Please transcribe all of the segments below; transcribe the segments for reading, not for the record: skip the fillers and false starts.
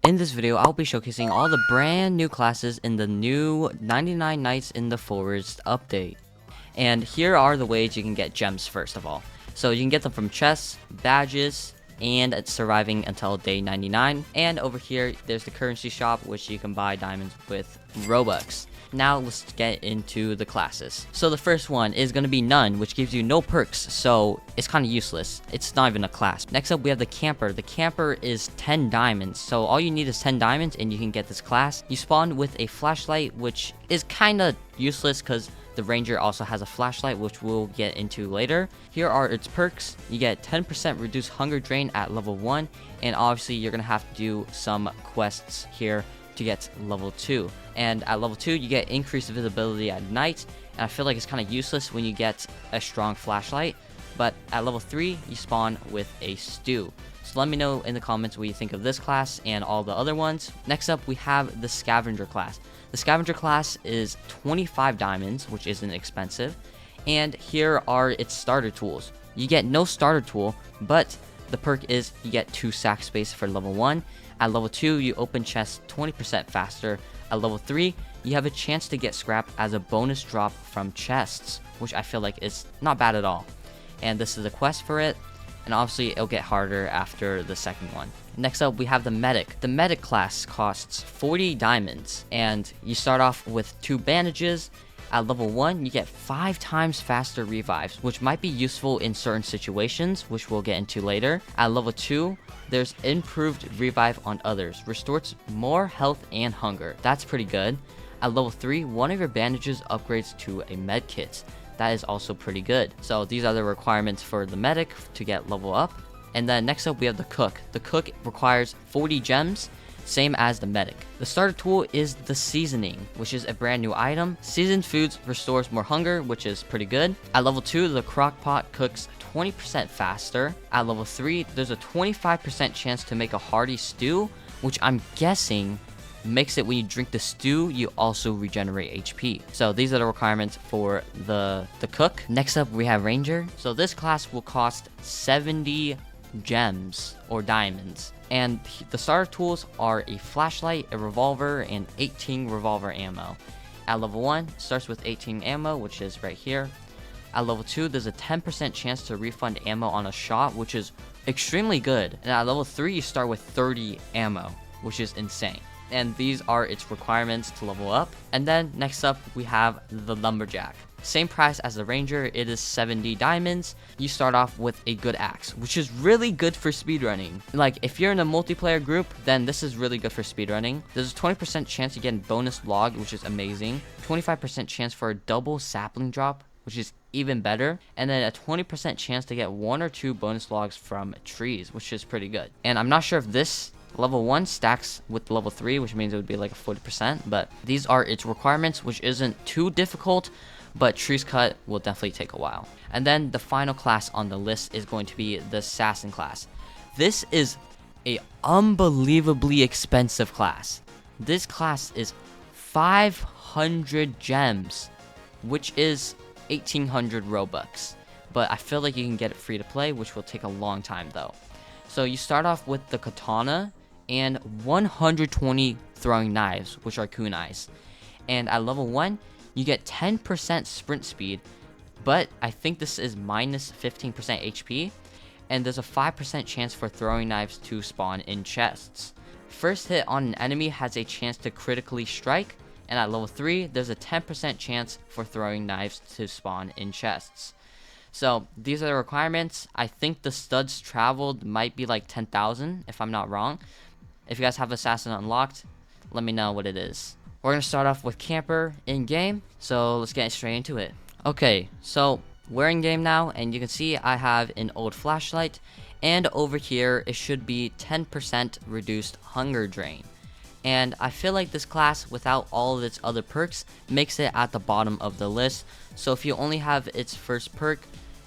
In this video, I'll be showcasing all the brand new classes in the new 99 Nights in the Forest update. And here are the ways you can get gems first of all. So you can get them from chests, badges, and surviving until day 99. And over here, there's the currency shop, which you can buy diamonds with Robux. Now let's get into the classes. So the first one is going to be none, which gives you no perks, so it's kind of useless. It's not even a class. Next up, we have the camper. The camper is 10 diamonds, so all you need is 10 diamonds and you can get this class. You spawn with a flashlight, which is kind of useless because the ranger also has a flashlight, which we'll get into later. Here are its perks. You get 10% reduced hunger drain at level 1, and obviously you're going to have to do some quests here to get level 2. And at level 2, you get increased visibility at night, and I feel like it's kind of useless when you get a strong flashlight. But at level 3, you spawn with a stew. So let me know in the comments what you think of this class and all the other ones. Next up, we have the scavenger class. The scavenger class is 25 diamonds, which isn't expensive. And here are its starter tools. You get no starter tool, but the perk is you get 2 sack space for level 1. At level 2, you open chests 20% faster. At level 3, you have a chance to get scrap as a bonus drop from chests, which I feel like is not bad at all. And this is a quest for it, and obviously it'll get harder after the second one. Next up, we have the medic. The medic class costs 40 diamonds, and you start off with 2 bandages. At level 1, you get 5 times faster revives, which might be useful in certain situations, which we'll get into later. At level 2, there's improved revive on others, restores more health and hunger. That's pretty good. At level 3, one of your bandages upgrades to a med kit. That is also pretty good. So these are the requirements for the medic to get level up. And then next up, we have the cook. The cook requires 40 gems, same as the medic. The starter tool is the seasoning, which is a brand new item. Seasoned foods restores more hunger, which is pretty good. At level 2, the crock pot cooks 20% faster. At level 3, there's a 25% chance to make a hearty stew, which I'm guessing makes it when you drink the stew, you also regenerate HP. So these are the requirements for the cook. Next up, we have ranger. So this class will cost 70 gems or diamonds, and the starter tools are a flashlight, a revolver, and 18 revolver ammo. At level 1, starts with 18 ammo, which is right here. At level 2, there's a 10% chance to refund ammo on a shot, which is extremely good. And at level 3, you start with 30 ammo, which is insane. And these are its requirements to level up. And then next up, we have the lumberjack. Same price as the ranger, it is 70 diamonds. You start off with a good axe, which is really good for speedrunning. Like, if you're in a multiplayer group, then this is really good for speedrunning. There's a 20% chance you get a bonus log, which is amazing. 25% chance for a double sapling drop, which is even better. And then a 20% chance to get 1 or 2 bonus logs from trees, which is pretty good. And I'm not sure if this level 1 stacks with level 3, which means it would be like a 40%, but these are its requirements, which isn't too difficult, but trees cut will definitely take a while. And then the final class on the list is going to be the assassin class. This is a unbelievably expensive class. This class is 500 gems, which is 1800 Robux, but I feel like you can get it free to play, which will take a long time though. So you start off with the katana and 120 throwing knives, which are kunais. And at level 1, you get 10% sprint speed, but I think this is minus 15% HP, and there's a 5% chance for throwing knives to spawn in chests. First hit on an enemy has a chance to critically strike, and at level 3, there's a 10% chance for throwing knives to spawn in chests. So these are the requirements. I think the studs traveled might be like 10,000 if I'm not wrong. If you guys have assassin unlocked, let me know what it is. We're going to start off with camper in game, so let's get straight into it. Okay, so we're in game now, and you can see I have an old flashlight, and over here it should be 10% reduced hunger drain. And I feel like this class, without all of its other perks, makes it at the bottom of the list. So if you only have its first perk,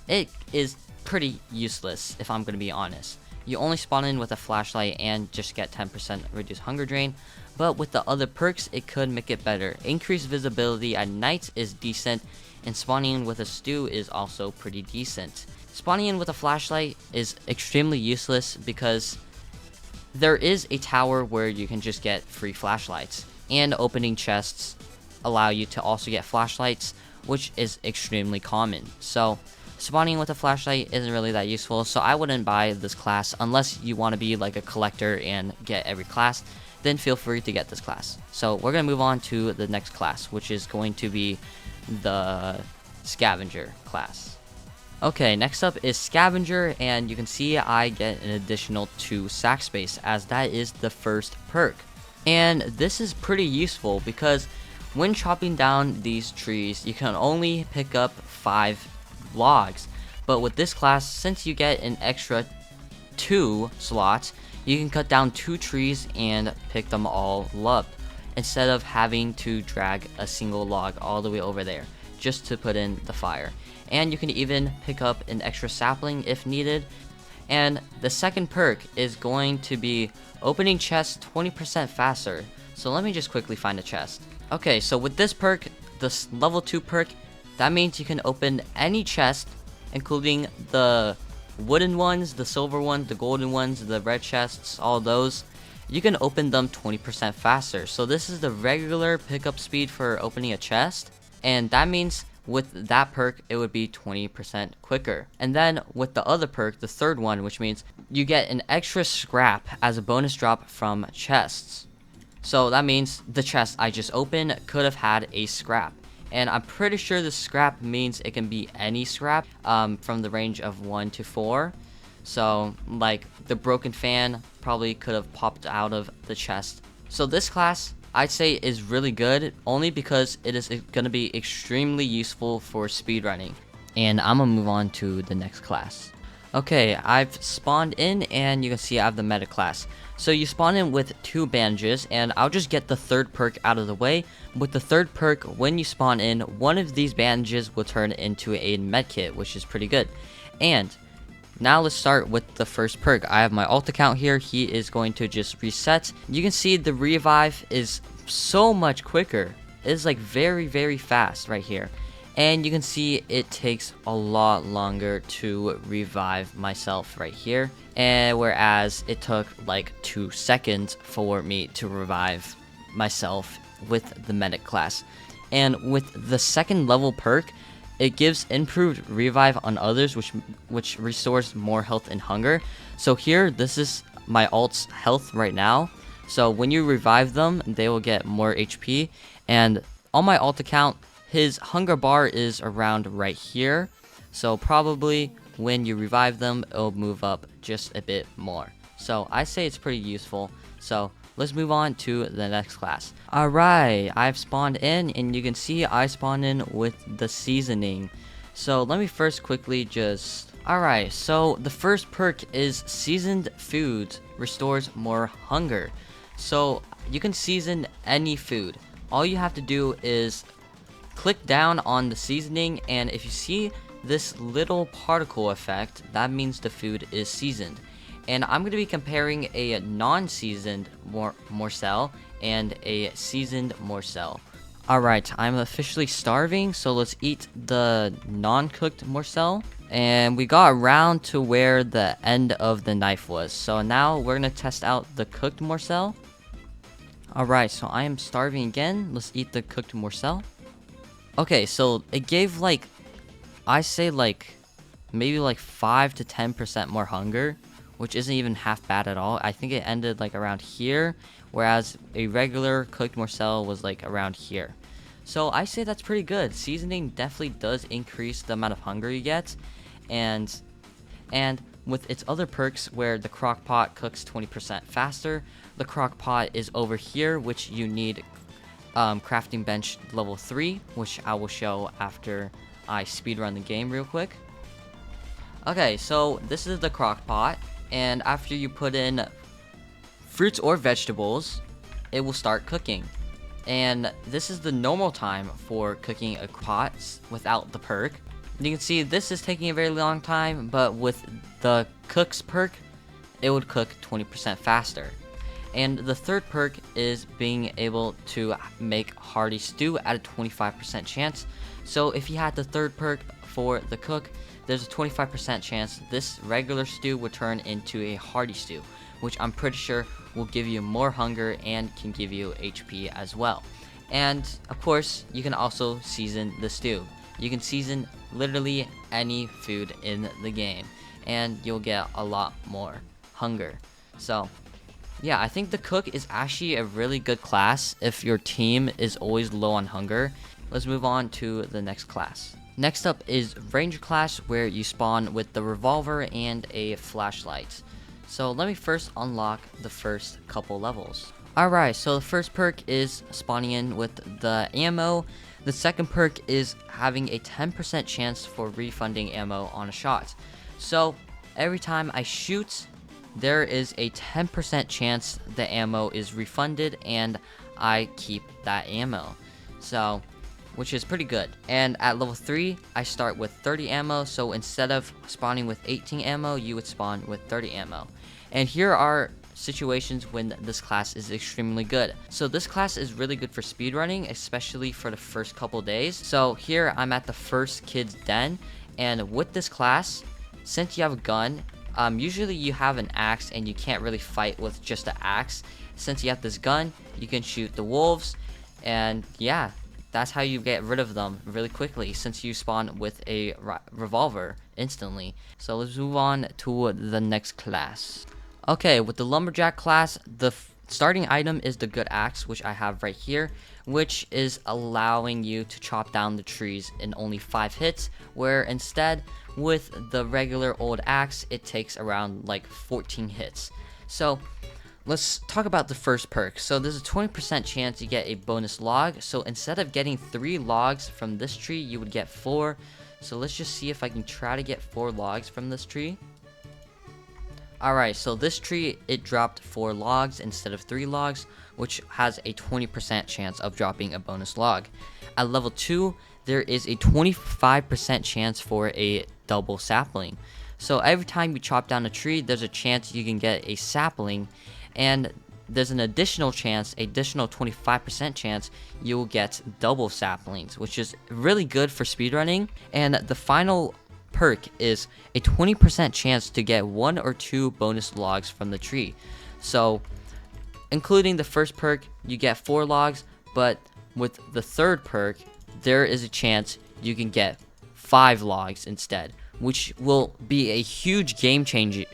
it is pretty useless, if I'm going to be honest. You only spawn in with a flashlight and just get 10% reduced hunger drain. But with the other perks, it could make it better. Increased visibility at night is decent, and spawning in with a stew is also pretty decent. Spawning in with a flashlight is extremely useless because there is a tower where you can just get free flashlights, and opening chests allow you to also get flashlights, which is extremely common. So spawning with a flashlight isn't really that useful, so I wouldn't buy this class unless you want to be like a collector and get every class. Then feel free to get this class. So we're going to move on to the next class, which is going to be the scavenger class. Okay, next up is scavenger, and you can see I get an additional 2 sack space, as that is the first perk. And this is pretty useful because when chopping down these trees, you can only pick up 5 logs. But with this class, since you get an extra 2 slots, you can cut down 2 trees and pick them all up, instead of having to drag a single log all the way over there just to put in the fire. And you can even pick up an extra sapling if needed. And the second perk is going to be opening chests 20% faster. So let me just quickly find a chest. Okay, so with this perk, this level 2 perk, that means you can open any chest, including the wooden ones, the silver ones, the golden ones, the red chests, all those. You can open them 20% faster. So this is the regular pickup speed for opening a chest, and that means with that perk it would be 20% quicker. And then with the other perk, the third one, which means you get an extra scrap as a bonus drop from chests. So that means the chest I just opened could have had a scrap. And I'm pretty sure the scrap means it can be any scrap from the range of 1 to 4. So like the broken fan probably could have popped out of the chest. So this class I'd say is really good, only because it is going to be extremely useful for speedrunning. And I'm going to move on to the next class. Okay, I've spawned in, and you can see I have the meta class. So you spawn in with 2 bandages, and I'll just get the third perk out of the way. With the third perk, when you spawn in, one of these bandages will turn into a medkit, which is pretty good. And now let's start with the first perk. I have my alt account here. He is going to just reset. You can see the revive is so much quicker. It is like very fast right here. And you can see it takes a lot longer to revive myself right here. And whereas it took like 2 seconds for me to revive myself with the medic class. And with the second level perk, it gives improved revive on others, which restores more health and hunger. So here, this is my alt's health right now. So when you revive them, they will get more HP. And on my alt account, his hunger bar is around right here. So probably when you revive them, it'll move up just a bit more. So I say it's pretty useful. So let's move on to the next class. Alright, I've spawned in, and you can see I spawned in with the seasoning. So let me first quickly just... Alright, so the first perk is seasoned foods restores more hunger. So you can season any food. All you have to do is click down on the seasoning, and if you see this little particle effect, that means the food is seasoned. And I'm going to be comparing a non-seasoned morsel and a seasoned morsel. Alright, I'm officially starving, so let's eat the non-cooked morsel. And we got around to where the end of the knife was. So now we're going to test out the cooked morsel. Alright, so I am starving again. Let's eat the cooked morsel. Okay, so it gave like, I say like, maybe like 5 to 10% more hunger, which isn't even half bad at all. I think it ended like around here, whereas a regular cooked morsel was like around here. So I say that's pretty good. Seasoning definitely does increase the amount of hunger you get, and with its other perks where the crock pot cooks 20% faster, the crock pot is over here, which you need crafting bench level 3, which I will show after I speedrun the game real quick. Okay, so this is the crock pot, and after you put in fruits or vegetables, it will start cooking. And this is the normal time for cooking a pot without the perk. You can see this is taking a very long time, but with the cook's perk, it would cook 20% faster. And the third perk is being able to make hearty stew at a 25% chance. So if you had the third perk for the cook, there's a 25% chance this regular stew would turn into a hearty stew, which I'm pretty sure will give you more hunger and can give you HP as well. And of course, you can also season the stew. You can season literally any food in the game, and you'll get a lot more hunger. So yeah, I think the cook is actually a really good class if your team is always low on hunger. Let's move on to the next class. Next up is ranger class, where you spawn with the revolver and a flashlight. So let me first unlock the first couple levels. Alright, so the first perk is spawning in with the ammo. The second perk is having a 10% chance for refunding ammo on a shot. So every time I shoot, there is a 10% chance the ammo is refunded and I keep that ammo. So, which is pretty good. And at level 3, I start with 30 ammo, so instead of spawning with 18 ammo, you would spawn with 30 ammo. And here are situations when this class is extremely good. So this class is really good for speedrunning, especially for the first couple days. So here I'm at the first kid's den, and with this class, since you have a gun, usually you have an axe and you can't really fight with just an axe. Since you have this gun, you can shoot the wolves, and yeah, that's how you get rid of them really quickly, since you spawn with a revolver instantly. So let's move on to the next class. Okay, with the lumberjack class, the starting item is the good axe, which I have right here, which is allowing you to chop down the trees in only 5 hits, where instead with the regular old axe it takes around like 14 hits. So let's talk about the first perk. So there's a 20% chance you get a bonus log. So instead of getting 3 logs from this tree, you would get 4. So let's just see if I can try to get 4 logs from this tree. Alright, so this tree, it dropped 4 logs instead of 3 logs, which has a 20% chance of dropping a bonus log. At level 2, there is a 25% chance for a double sapling. So every time you chop down a tree, there's a chance you can get a sapling, and there's an additional 25% chance you will get double saplings, which is really good for speedrunning. And the final perk is a 20% chance to get 1 or 2 bonus logs from the tree. So including the first perk, you get 4 logs, but with the third perk, there is a chance you can get 5 logs instead, which will be a huge game changer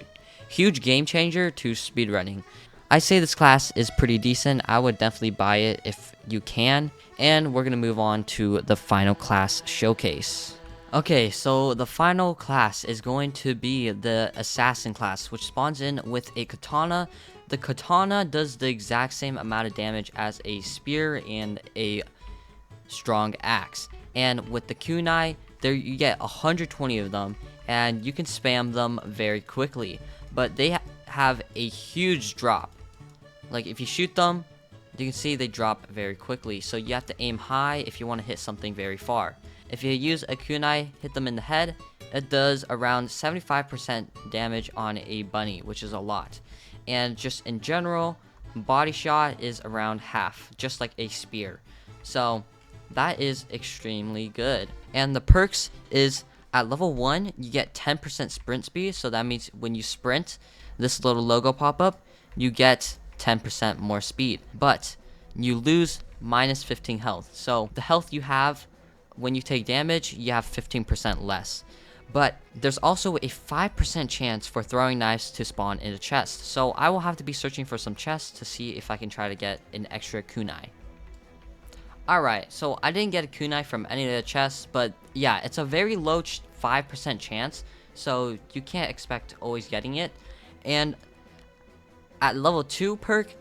to speedrunning. I say this class is pretty decent. I would definitely buy it if you can. And we're gonna move on to the final class showcase. Okay, so the final class is going to be the assassin class, which spawns in with a katana. The katana does the exact same amount of damage as a spear and a strong axe. And with the kunai, there you get 120 of them, and you can spam them very quickly. But they have a huge drop. Like if you shoot them, you can see they drop very quickly. So you have to aim high if you want to hit something very far. If you use a kunai, hit them in the head, it does around 75% damage on a bunny, which is a lot. And just in general, body shot is around half, just like a spear. So that is extremely good. And the perks is at level 1, you get 10% sprint speed. So that means when you sprint, this little logo pop up, you get 10% more speed. But you lose minus 15 health. So the health you have when you take damage, you have 15% less. But there's also a 5% chance for throwing knives to spawn in a chest. So I will have to be searching for some chests to see if I can try to get an extra kunai. Alright, so I didn't get a kunai from any of the chests, but yeah, it's a very low 5% chance, so you can't expect always getting it. And at level 2 perk,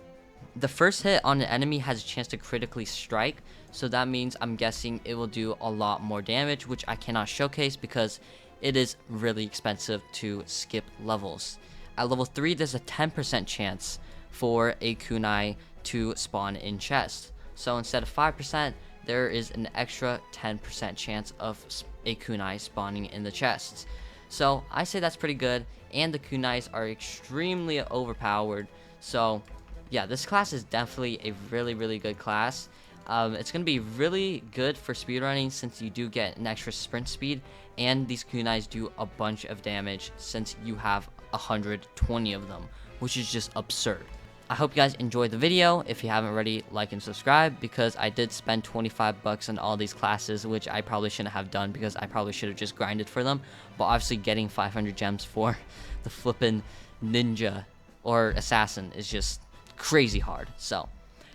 the first hit on an enemy has a chance to critically strike, so that means I'm guessing it will do a lot more damage, which I cannot showcase because it is really expensive to skip levels. At level 3, there's a 10% chance for a kunai to spawn in chest. So instead of 5%, there is an extra 10% chance of a kunai spawning in the chests. So I say that's pretty good, and the kunais are extremely overpowered. So yeah, this class is definitely a really good class. It's going to be really good for speedrunning since you do get an extra sprint speed, and these kunais do a bunch of damage since you have 120 of them, which is just absurd. I hope you guys enjoyed the video. If you haven't already, like and subscribe, because I did spend 25 bucks on all these classes, which I probably shouldn't have done because I probably should have just grinded for them. But obviously getting 500 gems for the flippin' ninja or assassin is just crazy hard. So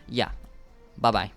yeah, bye bye.